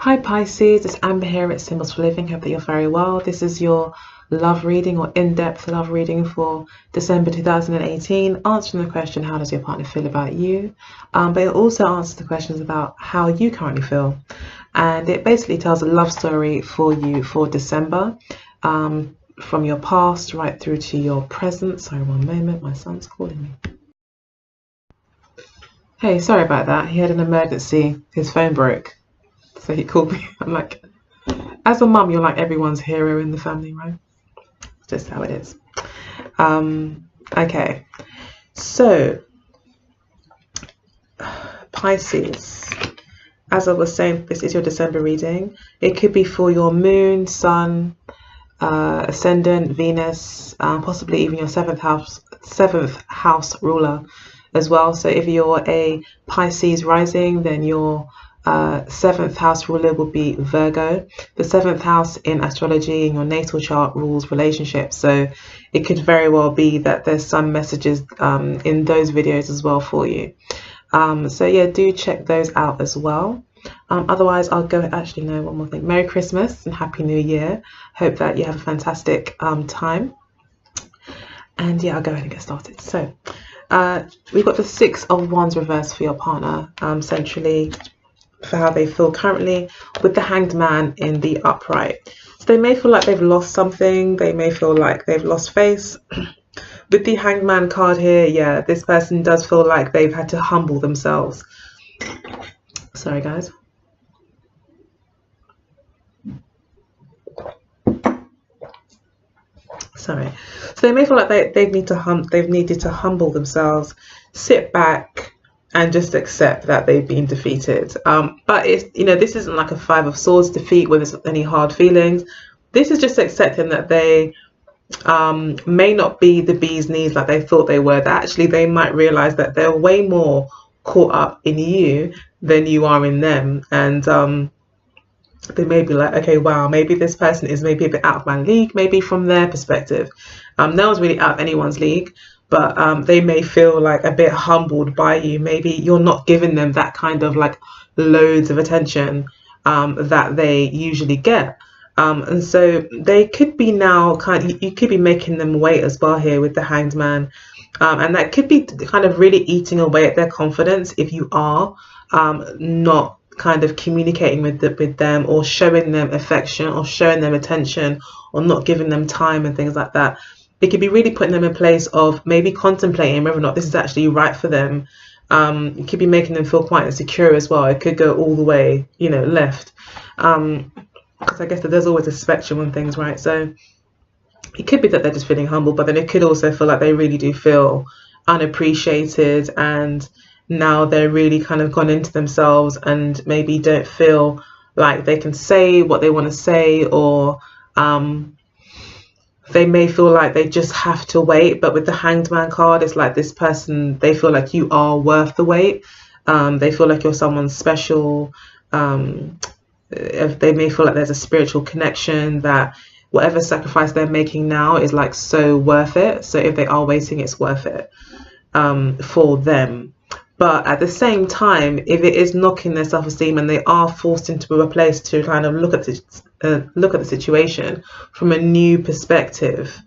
Hi Pisces, it's Amber here at Symbols for Living. Hope that you're very well. This is your love reading or in-depth love reading for December 2018, answering the question, how does your partner feel about you? But it also answers the questions about how you currently feel. And it basically tells a love story for you for December, from your past right through to your present. Sorry, one moment, my son's calling me. Hey, sorry about that. He had an emergency. His phone broke. So he called me. I'm like, as a mum, you're like everyone's hero in the family, right? Just how it is. Okay, so Pisces, as I was saying, this is your December reading. It could be for your moon, sun, ascendant, Venus, possibly even your seventh house ruler as well. So if you're a Pisces rising, then your seventh house ruler will be Virgo. The seventh house in astrology in your natal chart rules relationships, so it could very well be that there's some messages in those videos as well for you. So yeah, do check those out as well. Otherwise, I'll go, actually no, one more thing. Merry Christmas and Happy New Year. Hope that you have a fantastic time. And yeah, I'll go ahead and get started. So we've got the Six of Wands reversed for your partner, centrally, for how they feel currently, with the Hanged Man in the upright. So they may feel like they've lost something. They may feel like they've lost face. With the Hanged Man card here, yeah, this person does feel like they've had to humble themselves. Sorry, guys. Sorry. So they may feel like they've needed to humble themselves, sit back, and just accept that they've been defeated. But it's, you know, this isn't like a Five of Swords defeat where there's any hard feelings. This is just accepting that they may not be the bee's knees like they thought they were. That actually they might realize that they're way more caught up in you than you are in them. And they may be like, okay, wow, maybe this person is maybe a bit out of my league, maybe from their perspective. No one's really out of anyone's league, but they may feel like a bit humbled by you. Maybe you're not giving them that kind of like loads of attention that they usually get. And so they could be now you could be making them wait as well here with the Hanged Man. And that could be kind of really eating away at their confidence if you are not kind of communicating with them, or showing them affection, or showing them attention, or not giving them time and things like that. It could be really putting them in a place of maybe contemplating whether or not this is actually right for them. It could be making them feel quite insecure as well. It could go all the way, you know, left. Because I guess that there's always a spectrum on things, right? So it could be that they're just feeling humble, but then it could also feel like they really do feel unappreciated, and now they're really kind of gone into themselves and maybe don't feel like they can say what they want to say, or they may feel like they just have to wait. But with the Hanged Man card, it's like this person, they feel like you are worth the wait. They feel like you're someone special. If they may feel like there's a spiritual connection, that whatever sacrifice they're making now is like so worth it. So if they are waiting, it's worth it for them. But at the same time, if it is knocking their self-esteem and they are forced into a place to kind of look at the situation from a new perspective,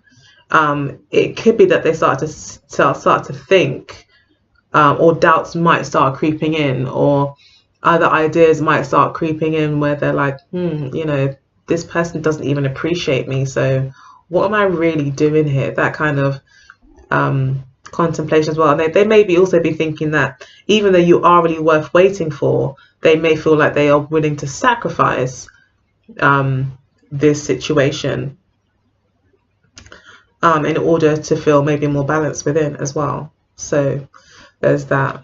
it could be that they start to think, or doubts might start creeping in, or other ideas might start creeping in where they're like, you know, this person doesn't even appreciate me, so what am I really doing here? That kind of contemplation as well. And they may also be thinking that even though you are really worth waiting for, they may feel like they are willing to sacrifice this situation in order to feel maybe more balanced within as well. So there's that.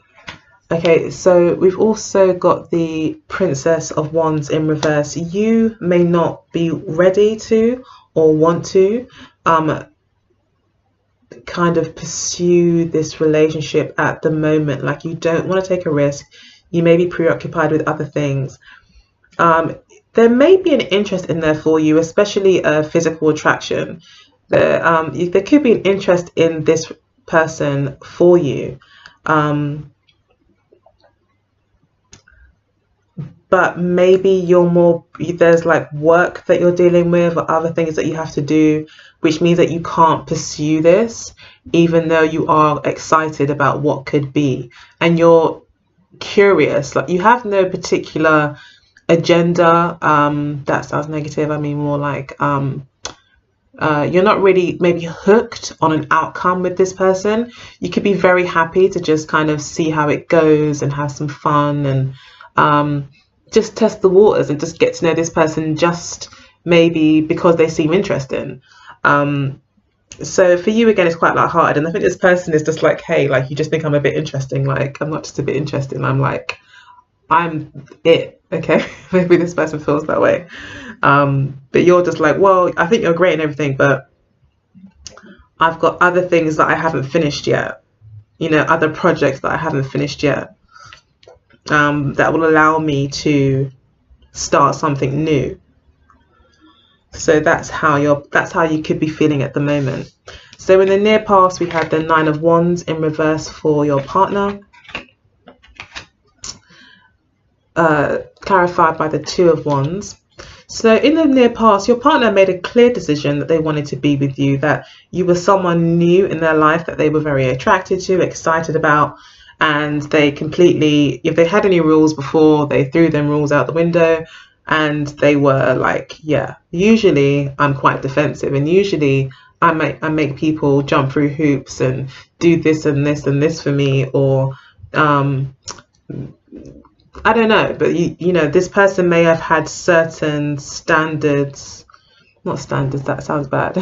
Okay, so we've also got the Princess of Wands in reverse. You may not be ready to or want to kind of pursue this relationship at the moment. Like, you don't want to take a risk. You may be preoccupied with other things. There may be an interest in there for you, especially a physical attraction. There could be an interest in this person for you. but maybe there's like work that you're dealing with or other things that you have to do, which means that you can't pursue this, even though you are excited about what could be. And you're curious, like you have no particular agenda. That sounds negative. I mean more like you're not really maybe hooked on an outcome with this person. You could be very happy to just kind of see how it goes and have some fun and just test the waters and just get to know this person, just maybe because they seem interesting. So for you, again, it's quite lighthearted. And I think this person is just like, hey, like, you just think I'm a bit interesting. Like, I'm not just a bit interesting. I'm it. Okay. Maybe this person feels that way. But you're just like, well, I think you're great and everything, but I've got other things that I haven't finished yet. You know, other projects that I haven't finished yet. That will allow me to start something new. So that's how you could be feeling at the moment. So in the near past, we had the 9 of Wands in reverse for your partner, clarified by the 2 of Wands. So in the near past, your partner made a clear decision that they wanted to be with you, that you were someone new in their life that they were very attracted to, excited about, and they completely, if they had any rules before, they threw them rules out the window. And they were like, yeah, usually I'm quite defensive, and usually I make people jump through hoops and do this and this and this for me, or I don't know, but you know, this person may have had certain standards, not standards, that sounds bad.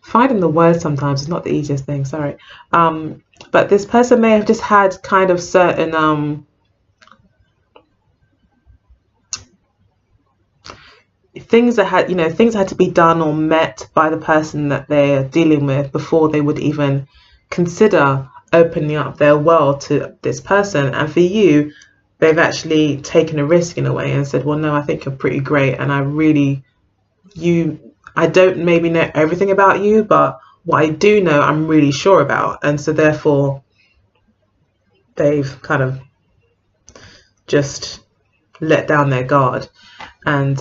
Finding the word sometimes is not the easiest thing, sorry. But this person may have just had kind of certain things that had to be done or met by the person that they're dealing with before they would even consider opening up their world to this person. And for you, they've actually taken a risk in a way and said, well, no, I think you're pretty great, and I don't maybe know everything about you, but what I do know, I'm really sure about. And so therefore they've kind of just let down their guard and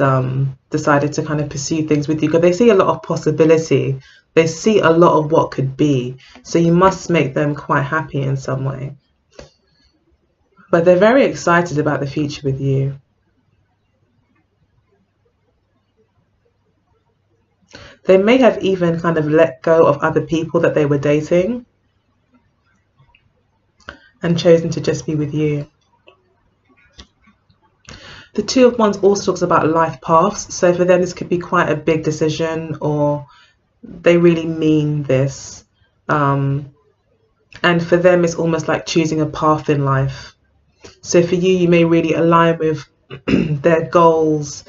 decided to kind of pursue things with you, because they see a lot of possibility. They see a lot of what could be. So you must make them quite happy in some way. But they're very excited about the future with you. They may have even kind of let go of other people that they were dating and chosen to just be with you. The 2 of Wands also talks about life paths. So for them, this could be quite a big decision, or they really mean this. And for them, it's almost like choosing a path in life. So for you, you may really align with their goals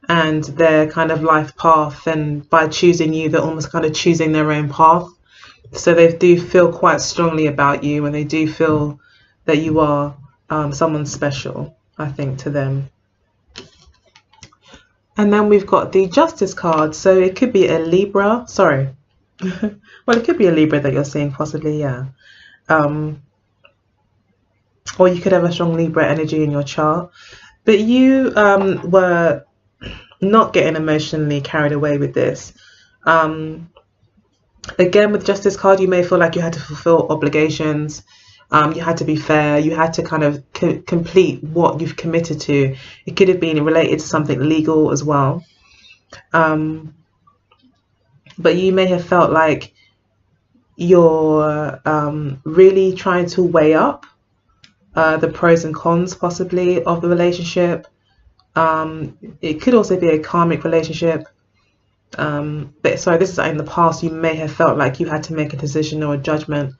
and their kind of life path. And by choosing you, they're almost kind of choosing their own path. So they do feel quite strongly about you, and they do feel that you are someone special, I think, to them. And then we've got the Justice card. So it could be a Libra. Sorry. Well, it could be a Libra that you're seeing, possibly, yeah. Or you could have a strong Libra energy in your chart. But you were not getting emotionally carried away with this. Again, with Justice card, you may feel like you had to fulfill obligations. You had to be fair. You had to kind of complete what you've committed to. It could have been related to something legal as well. But you may have felt like you're really trying to weigh up the pros and cons, possibly, of the relationship. It could also be a karmic relationship. But sorry, this is in the past. You may have felt like you had to make a decision or a judgment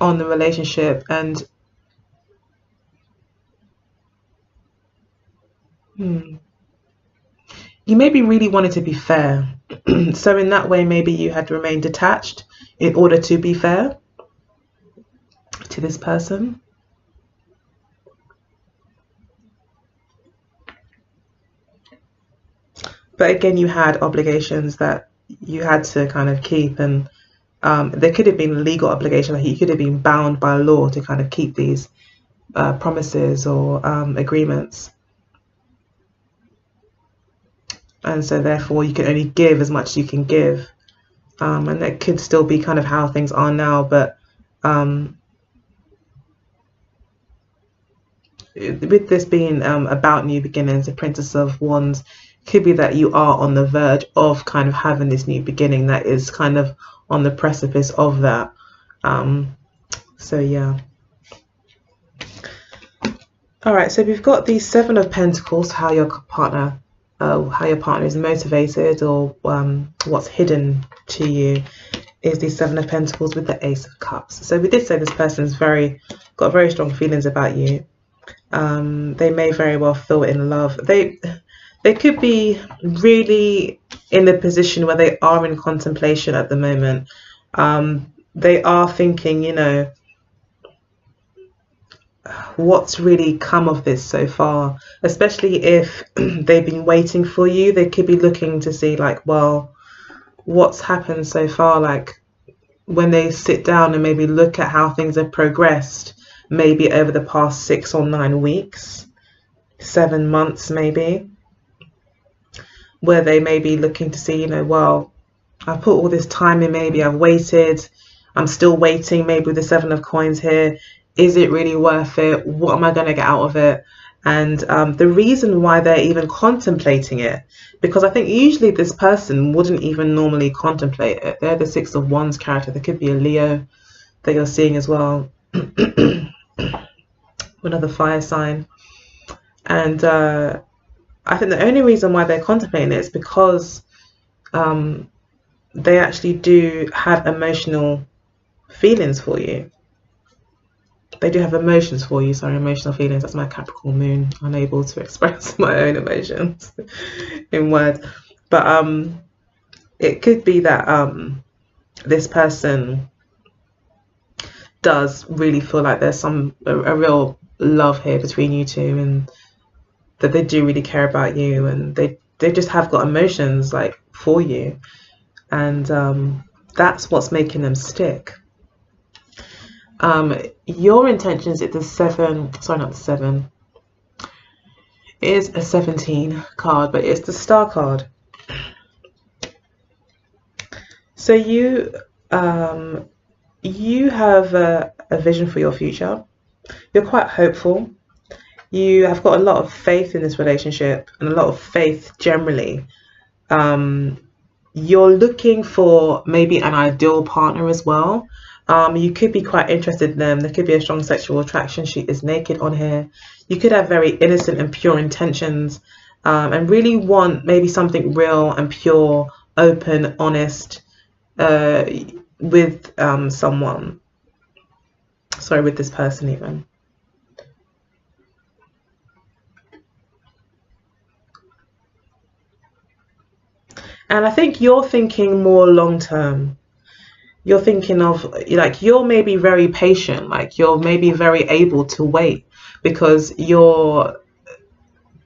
on the relationship, and you maybe really wanted to be fair. So in that way, maybe you had to remain detached in order to be fair to this person. But again, you had obligations that you had to kind of keep, and there could have been a legal obligation, like you could have been bound by law to kind of keep these promises or agreements. And so therefore you can only give as much as you can give. And that could still be kind of how things are now, but with this being about new beginnings, the Princess of Wands, could be that you are on the verge of kind of having this new beginning that is kind of on the precipice of that. So yeah. All right, so we've got the Seven of Pentacles, how your partner is motivated, or what's hidden to you is the Seven of Pentacles with the Ace of Cups. So we did say this person's got very strong feelings about you. They may very well feel in love. They could be really in the position where they are in contemplation at the moment. They are thinking, you know, what's really come of this so far, especially if they've been waiting for you. They could be looking to see, like, well, what's happened so far. Like, when they sit down and maybe look at how things have progressed, maybe over the past 6 or 9 weeks, 7 months maybe, where they may be looking to see, you know, well, I put all this time in, maybe I've waited, I'm still waiting, maybe with the Seven of Coins here. Is it really worth it? What am I going to get out of it? And the reason why they're even contemplating it, because I think usually this person wouldn't even normally contemplate it. They're the Six of Wands character. There could be a Leo that you're seeing as well. Another fire sign. And I think the only reason why they're contemplating it is because they actually do have emotional feelings for you. They do have emotions for you. Sorry, emotional feelings. That's my Capricorn moon, unable to express my own emotions in words. But it could be that this person does really feel like there's a real love here between you two, and that they do really care about you, and they just have got emotions like for you, and that's what's making them stick. Your intentions is the 7, sorry, not the 7, it is a 17 card, but it's the Star card. So you have a vision for your future. You're quite hopeful. You have got a lot of faith in this relationship, and a lot of faith generally. You're looking for maybe an ideal partner as well. You could be quite interested in them. There could be a strong sexual attraction. She is naked on here. You could have very innocent and pure intentions, and really want maybe something real and pure, open, honest, with someone. Sorry, with this person even. And I think you're thinking more long term. You're thinking of, like, you're maybe very patient, like you're maybe very able to wait, because you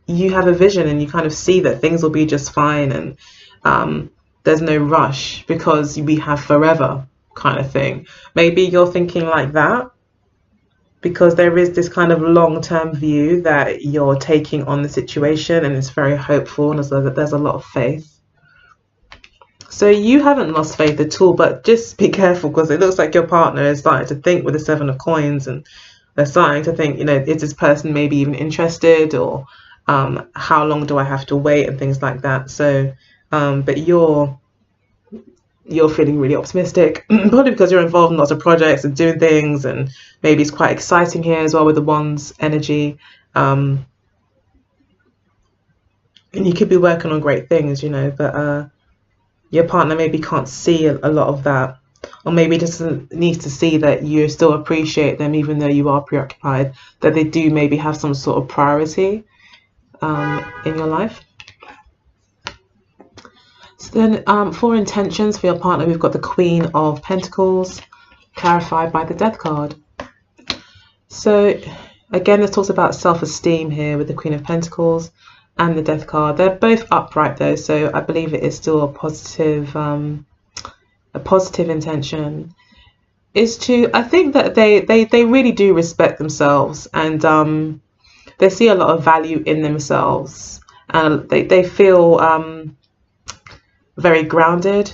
have a vision and you kind of see that things will be just fine, and there's no rush because we have forever kind of thing. Maybe you're thinking like that because there is this kind of long-term view that you're taking on the situation, and it's very hopeful, and there's a lot of faith. So you haven't lost faith at all, but just be careful, because it looks like your partner is starting to think with the Seven of Coins, and they're starting to think, you know, is this person maybe even interested, or how long do I have to wait, and things like that. So but you're feeling really optimistic, probably because you're involved in lots of projects and doing things, and maybe it's quite exciting here as well with the Wands energy, and you could be working on great things, you know, but your partner maybe can't see a lot of that, or maybe just needs to see that you still appreciate them even though you are preoccupied, that they do maybe have some sort of priority in your life. So then for intentions for your partner, we've got the Queen of Pentacles, clarified by the Death card. So again, this talks about self-esteem here with the Queen of Pentacles and the Death card. They're both upright though, so I believe it is still a positive intention. is to, I think that they really do respect themselves, and they see a lot of value in themselves, and they feel very grounded.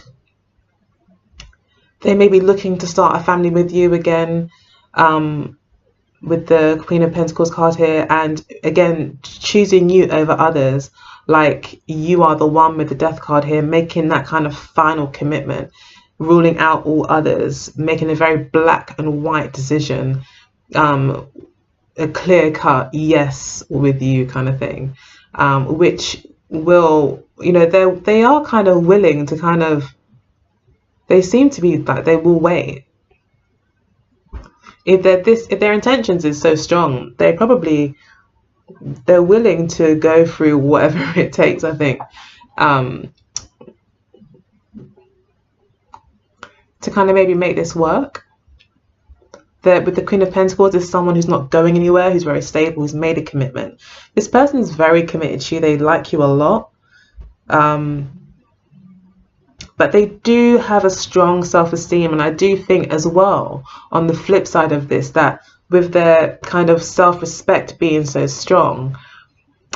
They may be looking to start a family with you again, with the Queen of Pentacles card here, and again choosing you over others. Like, you are the one with the Death card here, making that kind of final commitment, ruling out all others, making a very black and white decision, a clear cut yes with you kind of thing, which will, you know, they are kind of willing to kind of, they seem to be like they will wait. If their intentions is so strong, they're willing to go through whatever it takes, I think, to kind of maybe make this work. With the Queen of Pentacles is someone who's not going anywhere, who's very stable, who's made a commitment. This person is very committed to you. They like you a lot. But they do have a strong self-esteem, and I do think as well, on the flip side of this, that with their kind of self-respect being so strong,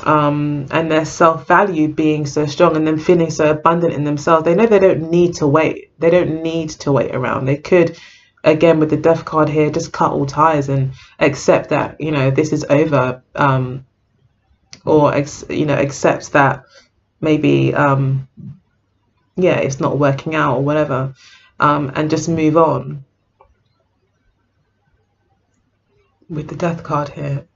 and their self-value being so strong, and them feeling so abundant in themselves, they know they don't need to wait. They don't need to wait around. They could, again with the Death card here, just cut all ties and accept that, you know, this is over, or accept that maybe yeah, it's not working out or whatever, and just move on with the Death card here.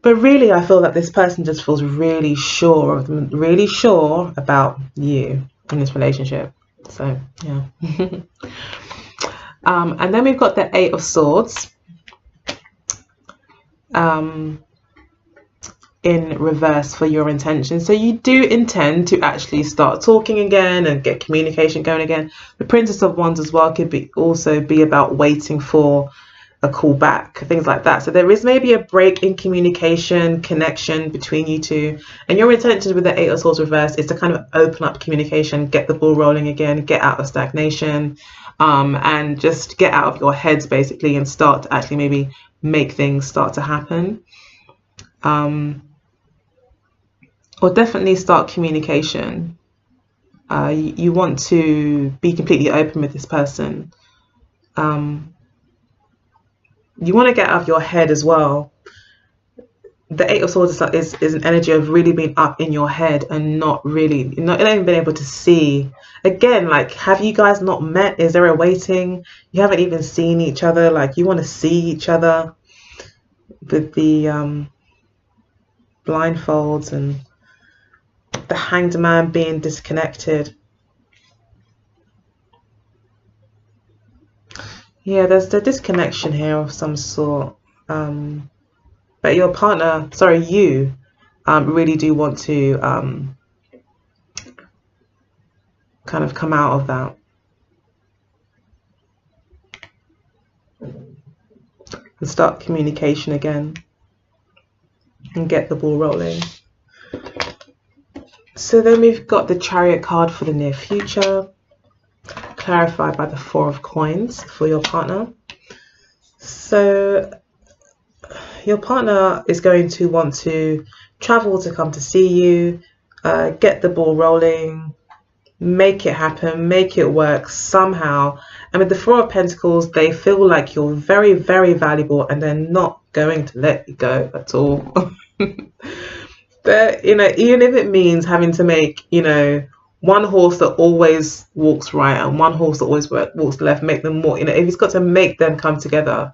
But really, I feel that this person just feels really sure of them, really sure about you in this relationship. So yeah. And then we've got the Eight of Swords in reverse for your intention. So you do intend to actually start talking again and get communication going again. The Princess of Wands as well could also be about waiting for a call back, things like that. So there is maybe a break in communication, connection between you two, and your intention with the Eight of Swords reverse is to kind of open up communication, get the ball rolling again, get out of stagnation, and just get out of your heads basically, and start to actually maybe make things start to happen, or definitely start communication. You want to be completely open with this person. You want to get out of your head as well. The Eight of Swords is an energy of really being up in your head and not even being able to see. Again, like, have you guys not met? Is there a waiting? You haven't even seen each other. Like, you want to see each other with the blindfolds and the Hanged Man being disconnected. Yeah, there's the disconnection here of some sort. But your partner, sorry, you really do want to kind of come out of that and start communication again and get the ball rolling. So then we've got the Chariot card for the near future, clarified by the Four of Coins for your partner. So your partner is going to want to travel to come to see you, get the ball rolling, make it happen, make it work somehow. And with the Four of Pentacles, they feel like you're very, very valuable, and they're not going to let you go at all. But, you know, even if it means having to make, you know, one horse that always walks right and one horse that always walks left, make them more, you know, if he's got to make them come together,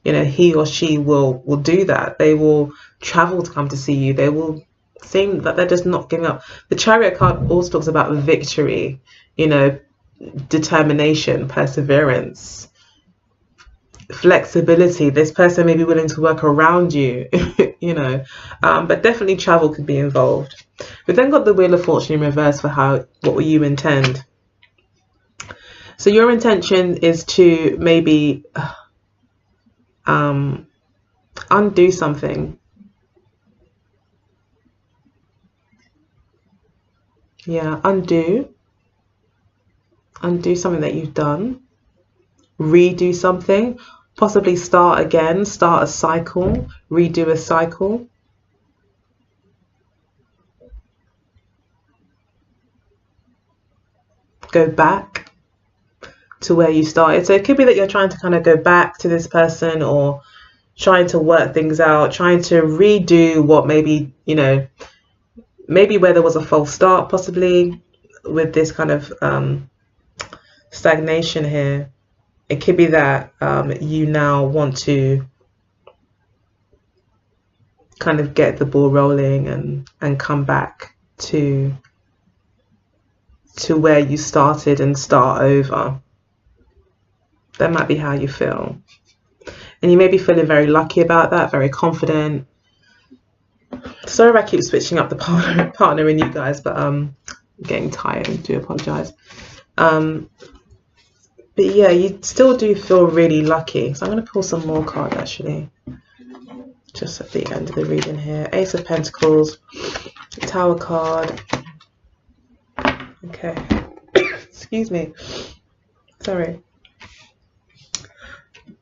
you know, he or she will do that. They will travel to come to see you. They will seem that they're just not giving up. The Chariot card also talks about victory, you know, determination, perseverance, flexibility. This person may be willing to work around you, you know, but definitely travel could be involved. We've then got the Wheel of Fortune in reverse for what you intend. So your intention is to maybe undo something. Yeah, undo something that you've done, redo something, possibly start again, start a cycle, redo a cycle. Go back to where you started. So it could be that you're trying to kind of go back to this person, or trying to work things out, trying to redo what maybe, you know, maybe where there was a false start, possibly with this kind of stagnation here. It could be that you now want to kind of get the ball rolling and come back to where you started and start over. That might be how you feel. And you may be feeling very lucky about that, very confident. Sorry if I keep switching up the partner in you guys, but I'm getting tired and do apologize. But yeah, you still do feel really lucky. So I'm going to pull some more cards actually, just at the end of the reading here. Ace of Pentacles, Tower card. Okay. Excuse me. Sorry.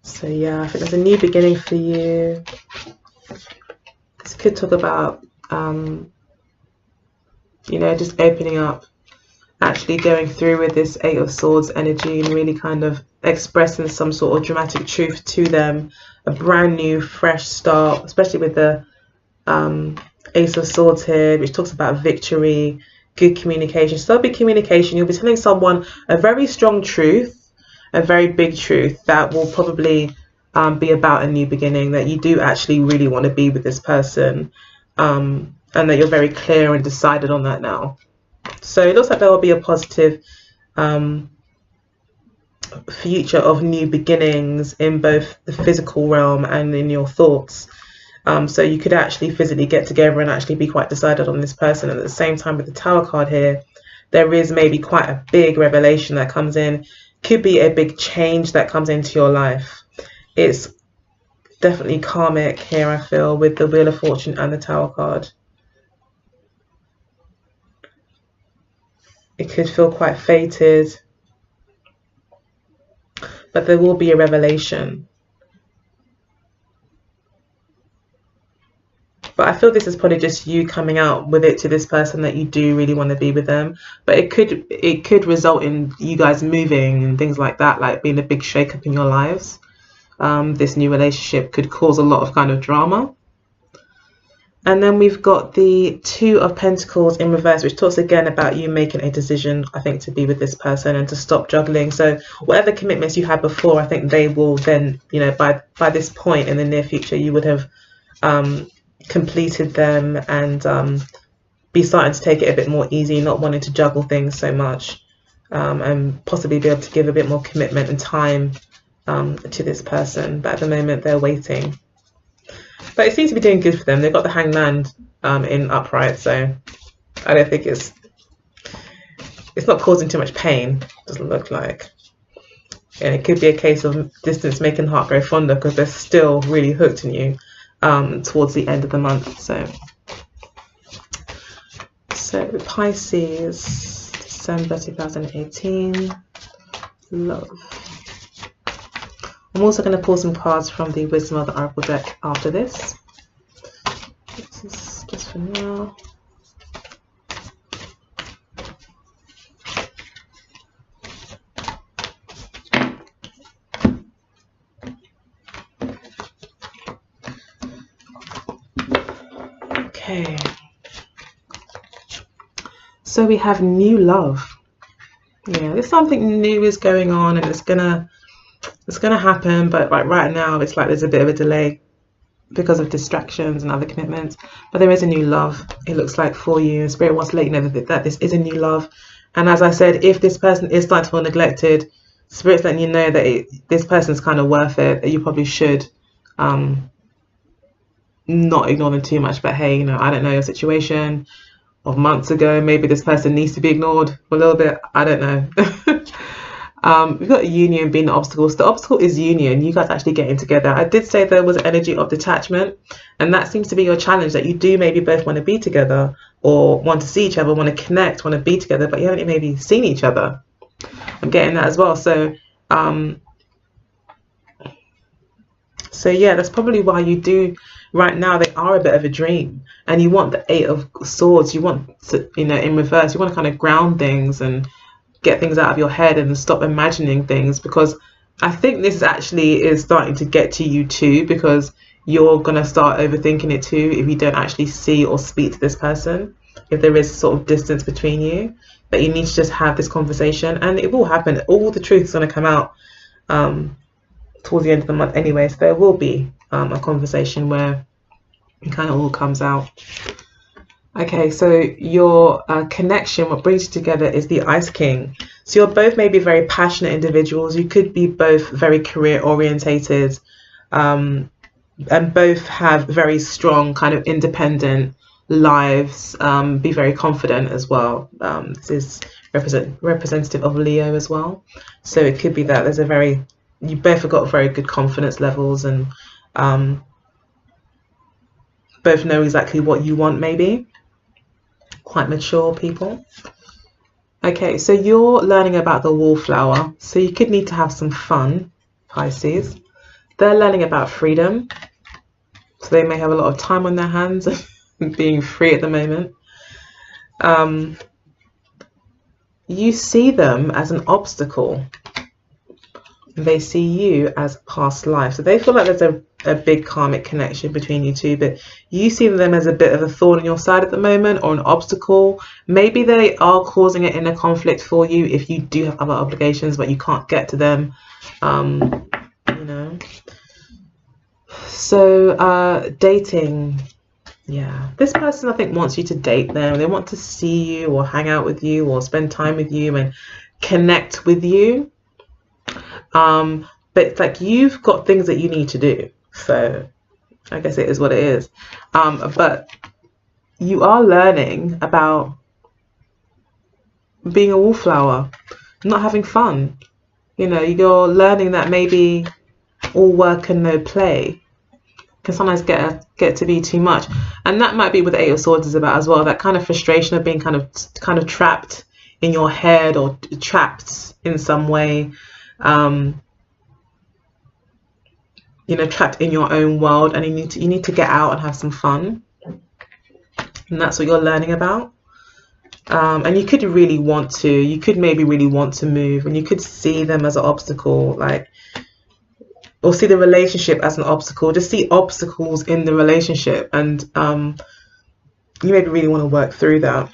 So yeah, I think there's a new beginning for you. This could talk about, you know, just opening up, actually going through with this Eight of Swords energy and really kind of expressing some sort of dramatic truth to them. A brand new, fresh start, especially with the Ace of Swords here, which talks about victory, good communication. So there'll be communication. You'll be telling someone a very strong truth, a very big truth that will probably be about a new beginning, that you do actually really want to be with this person, and that you're very clear and decided on that now. So it looks like there will be a positive future of new beginnings in both the physical realm and in your thoughts. So you could actually physically get together and actually be quite decided on this person. And at the same time, with the Tower card here, there is maybe quite a big revelation that comes in. Could be a big change that comes into your life. It's definitely karmic here, I feel, with the Wheel of Fortune and the Tower card. It could feel quite fated, but there will be a revelation. But I feel this is probably just you coming out with it to this person that you do really want to be with them. But it could result in you guys moving and things like that, like being a big shake-up in your lives. This new relationship could cause a lot of kind of drama. And then we've got the Two of Pentacles in reverse, which talks again about you making a decision, I think, to be with this person and to stop juggling. So whatever commitments you had before, I think they will then, you know, by this point in the near future, you would have completed them and be starting to take it a bit more easy, not wanting to juggle things so much, and possibly be able to give a bit more commitment and time to this person. But at the moment, they're waiting. But it seems to be doing good for them. They've got the Hanged Man in upright, so I don't think it's not causing too much pain. Doesn't look like. And it could be a case of distance making heart grow fonder, because they're still really hooked in you towards the end of the month. So Pisces, December 2018, love. I'm also going to pull some cards from the Wisdom of the Oracle deck after this. This is just for now. Okay. So we have new love. Yeah, there's something new is going on, and it's gonna happen, but like right now it's like there's a bit of a delay because of distractions and other commitments. But there is a new love, it looks like, for you. Spirit wants to let you know that this is a new love. And as I said, if this person is starting to feel neglected, Spirit's letting you know that this person's kind of worth it, that you probably should not ignore them too much. But hey, you know, I don't know your situation of months ago. Maybe this person needs to be ignored for a little bit. I don't know. We've got union being the obstacle. So the obstacle is union, you guys actually getting together. I did say there was an energy of detachment, and that seems to be your challenge, that you do maybe both want to be together or want to see each other, want to connect, want to be together, but you haven't maybe seen each other. I'm getting that as well. So yeah, that's probably why you do right now. They are a bit of a dream, and you want the Eight of Swords. You want to, you know, in reverse, you want to kind of ground things and get things out of your head and stop imagining things, because I think this actually is starting to get to you too, because you're going to start overthinking it too if you don't actually see or speak to this person, if there is sort of distance between you. But you need to just have this conversation, and it will happen. All the truth is going to come out towards the end of the month anyway, so there will be a conversation where it kind of all comes out. Okay, so your connection, what brings you together, is the Ice King. So you're both maybe very passionate individuals. You could be both very career orientated, and both have very strong kind of independent lives, be very confident as well. This is representative of Leo as well. So it could be that there's a very, you both have got very good confidence levels, and both know exactly what you want, maybe. Quite mature people. Okay, so you're learning about the wallflower, so you could need to have some fun, Pisces. They're learning about freedom, so they may have a lot of time on their hands and being free at the moment. You see them as an obstacle. They see you as past life, so they feel like there's a big karmic connection between you two, but you see them as a bit of a thorn in your side at the moment, or an obstacle. Maybe they are causing an inner conflict for you if you do have other obligations but you can't get to them, you know. So dating, yeah, this person I think wants you to date them. They want to see you or hang out with you or spend time with you and connect with you. But it's like you've got things that you need to do, so I guess it is what it is. But you are learning about being a wallflower, not having fun. You know, you're learning that maybe all work and no play can sometimes get to be too much, and that might be what the Eight of Swords is about as well. That kind of frustration of being kind of trapped in your head, or trapped in some way. You know, trapped in your own world, and you need to get out and have some fun, and that's what you're learning about. And you could really want to, maybe really want to move, and you could see them as an obstacle, like, or see the relationship as an obstacle. Just see obstacles in the relationship, and you maybe really want to work through that.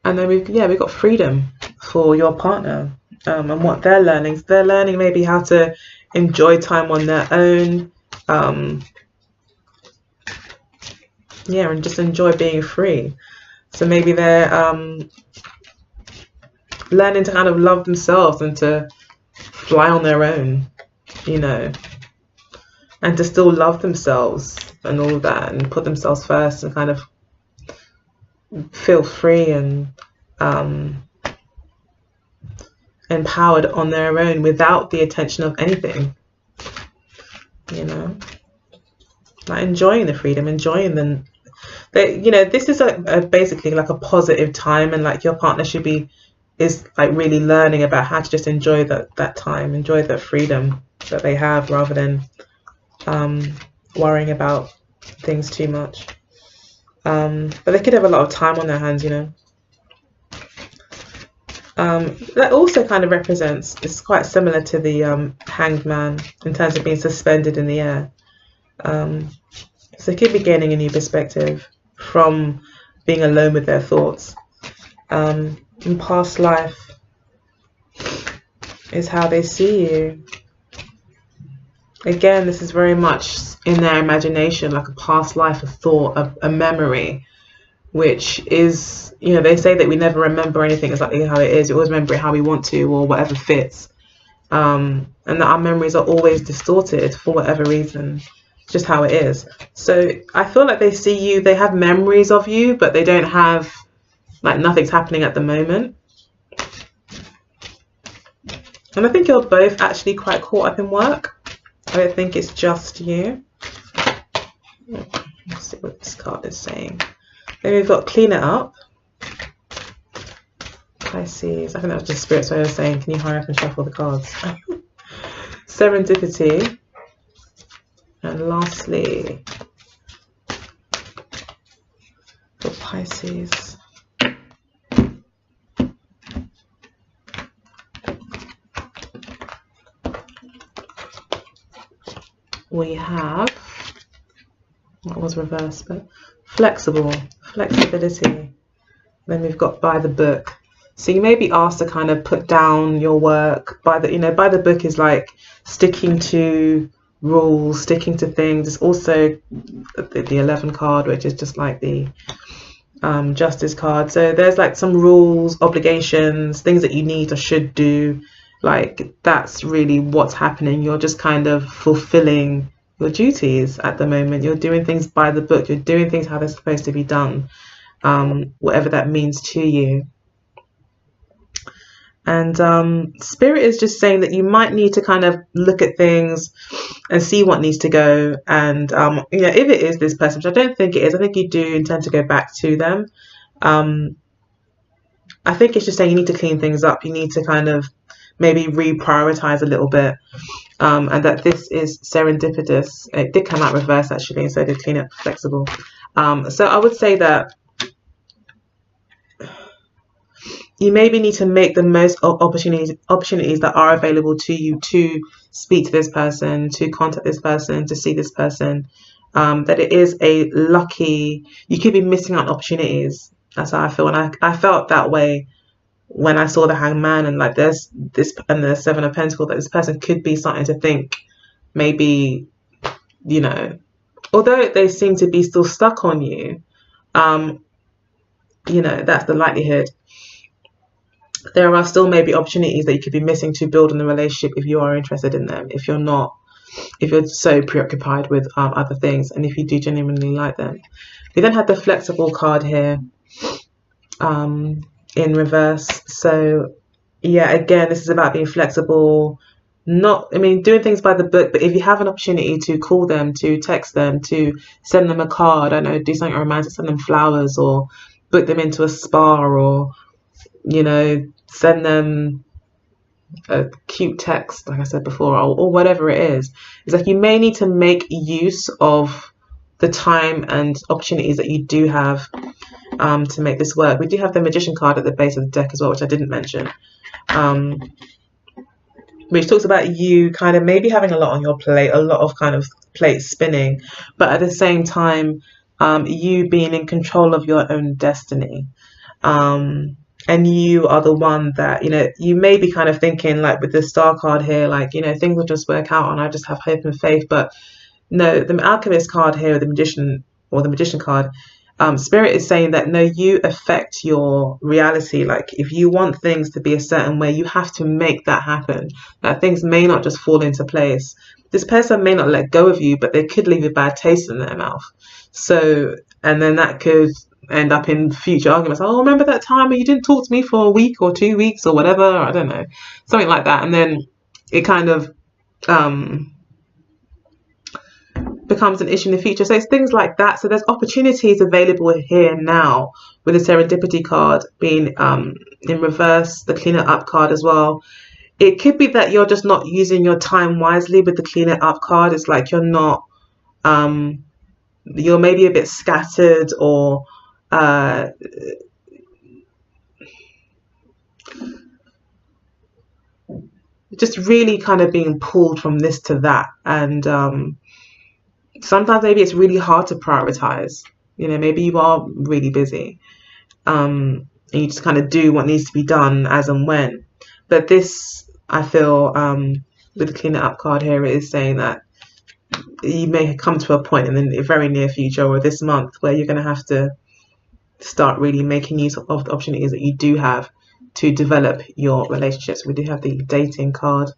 And then we've got freedom for your partner, and what they're learning. So they're learning maybe how to enjoy time on their own, yeah, and just enjoy being free. So maybe they're learning to kind of love themselves and to fly on their own, you know, and to still love themselves and all that, and put themselves first, and kind of feel free and empowered on their own without the attention of anything, you know, like enjoying the freedom, enjoying them. You know, this is basically like a positive time, and like your partner is like really learning about how to just enjoy that time, enjoy the freedom that they have, rather than worrying about things too much. But they could have a lot of time on their hands, you know. That also kind of represents, it's quite similar to the Hanged Man in terms of being suspended in the air. So they could be gaining a new perspective from being alone with their thoughts. In past life is how they see you. Again, this is very much in their imagination, like a past life, a thought, a memory, which is, you know, they say that we never remember anything exactly how it is. We always remember it how we want to, or whatever fits. And that our memories are always distorted for whatever reason. Just how it is. So I feel like they see you, they have memories of you, but they don't have, like, nothing's happening at the moment. And I think you're both actually quite caught up in work. I don't think it's just you. Let's see what this card is saying. Then we've got clean it up. Pisces. I think that was just Spirit's way of saying, can you hurry up and shuffle the cards? Serendipity. And lastly, for Pisces, we have, that was reversed, but flexibility. Then we've got by the book. So you may be asked to kind of put down your work. By the book is like sticking to rules, sticking to things. It's also the 11 card, which is just like the justice card. So there's like some rules, obligations, things that you need or should do. Like that's really what's happening. You're just kind of fulfilling your duties at the moment. You're doing things by the book. You're doing things how they're supposed to be done, whatever that means to you. And Spirit is just saying that you might need to kind of look at things and see what needs to go. And if it is this person, which I don't think it is, I think you do intend to go back to them. I think it's just saying you need to clean things up. You need to kind of maybe reprioritize a little bit. And that this is serendipitous. It did come out reverse actually, so did clean up flexible. So I would say that you maybe need to make the most of opportunities that are available to you to speak to this person, to contact this person, to see this person. That it is a lucky, you could be missing out on opportunities. That's how I feel. And I felt that way when I saw the Hangman and like there's this and the Seven of Pentacles, that this person could be starting to think maybe, although they seem to be still stuck on you, that's the likelihood. There are still maybe opportunities that you could be missing to build on the relationship if you are interested in them, if you're so preoccupied with other things, and if you do genuinely like them. We then had the flexible card here in reverse. So yeah, again, this is about being flexible, doing things by the book, but if you have an opportunity to call them, to text them, to send them a card, I don't know, do something romantic, send them flowers, or book them into a spa, or send them a cute text, like I said before, or whatever it is. It's like you may need to make use of the time and opportunities that you do have to make this work. We do have the Magician card at the base of the deck as well, which I didn't mention, which talks about you kind of maybe having a lot on your plate, a lot of kind of plates spinning, but at the same time, you being in control of your own destiny. And you are the one that, you may be kind of thinking, like with the Star card here, like, things will just work out and I just have hope and faith. But no, the Alchemist card here, the Magician card, Spirit is saying that, no, you affect your reality. Like if you want things to be a certain way, you have to make that happen. That things may not just fall into place. This person may not let go of you, but they could leave a bad taste in their mouth. So, and then that could end up in future arguments. Oh, remember that time when you didn't talk to me for a week or 2 weeks or whatever? I don't know, something like that. And then it kind of becomes an issue in the future. So it's things like that. So there's opportunities available here now, with the Serendipity card being in reverse, the Clean It Up card as well. It could be that you're just not using your time wisely with the Clean It Up card. It's like you're not, you're maybe a bit scattered, or just really kind of being pulled from this to that. And sometimes maybe it's really hard to prioritize. Maybe you are really busy, and you just kind of do what needs to be done as and when. But this, I feel, with the Clean It Up card here, it is saying that you may come to a point in the very near future or this month where you're going to have to start really making use of the opportunities that you do have to develop your relationships. We do have the dating card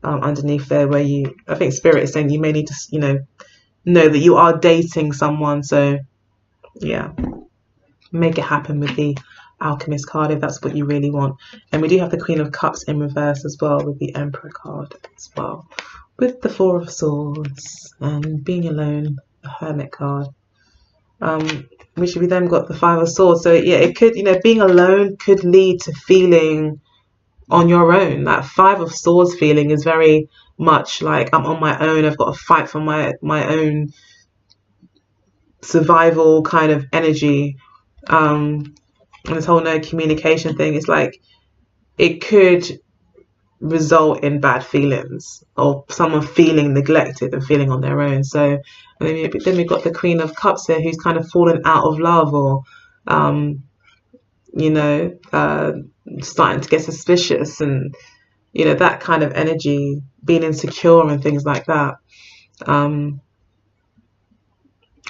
underneath there, where I think Spirit is saying you may need to, know that you are dating someone. So yeah, make it happen with the Alchemist card if that's what you really want. And we do have the Queen of Cups in reverse as well, with the Emperor card as well, with the Four of Swords and being alone, the Hermit card. Which we then got the Five of Swords. So yeah, it could, being alone could lead to feeling on your own. That Five of Swords feeling is very much like I'm on my own. I've got to fight for my own survival kind of energy. And this whole no communication thing is like, it could result in bad feelings or someone feeling neglected and feeling on their own. So then we've got the Queen of Cups here, who's kind of fallen out of love, or starting to get suspicious, and that kind of energy, being insecure and things like that.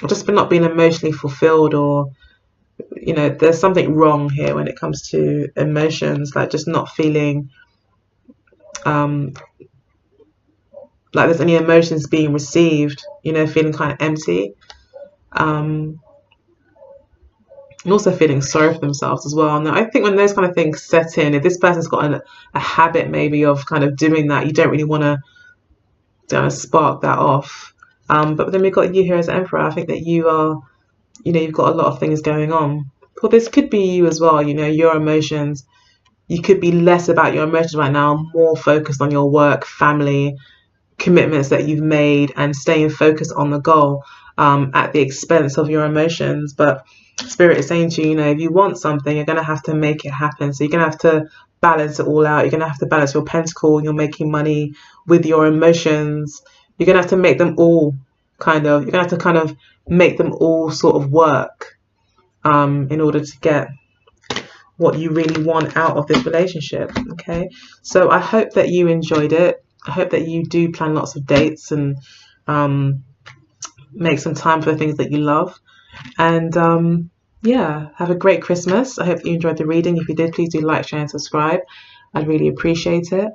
Just not being emotionally fulfilled, or there's something wrong here when it comes to emotions, like just not feeling like there's any emotions being received, feeling kind of empty, and also feeling sorry for themselves as well. And I think when those kind of things set in, if this person's got a habit maybe of kind of doing that, you don't really want to spark that off. But then we've got you here as Emperor. I think that you are, you've got a lot of things going on. Well, this could be you as well, your emotions. You could be less about your emotions right now, more focused on your work, family, commitments that you've made, and staying focused on the goal at the expense of your emotions. But Spirit is saying to you, if you want something, you're going to have to make it happen. So you're going to have to balance it all out. You're going to have to balance your pentacle, you're making money, with your emotions. You're going to have to make them all you're going to have to kind of make them all sort of work in order to get what you really want out of this relationship. Okay, so I hope that you enjoyed it. I hope that you do plan lots of dates and make some time for the things that you love. And yeah, have a great Christmas. I hope you enjoyed the reading. If you did, please do like, share and subscribe. I'd really appreciate it.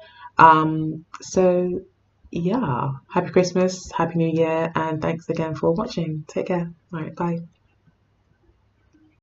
So yeah, happy Christmas, happy New Year, and thanks again for watching. Take care. All right, bye.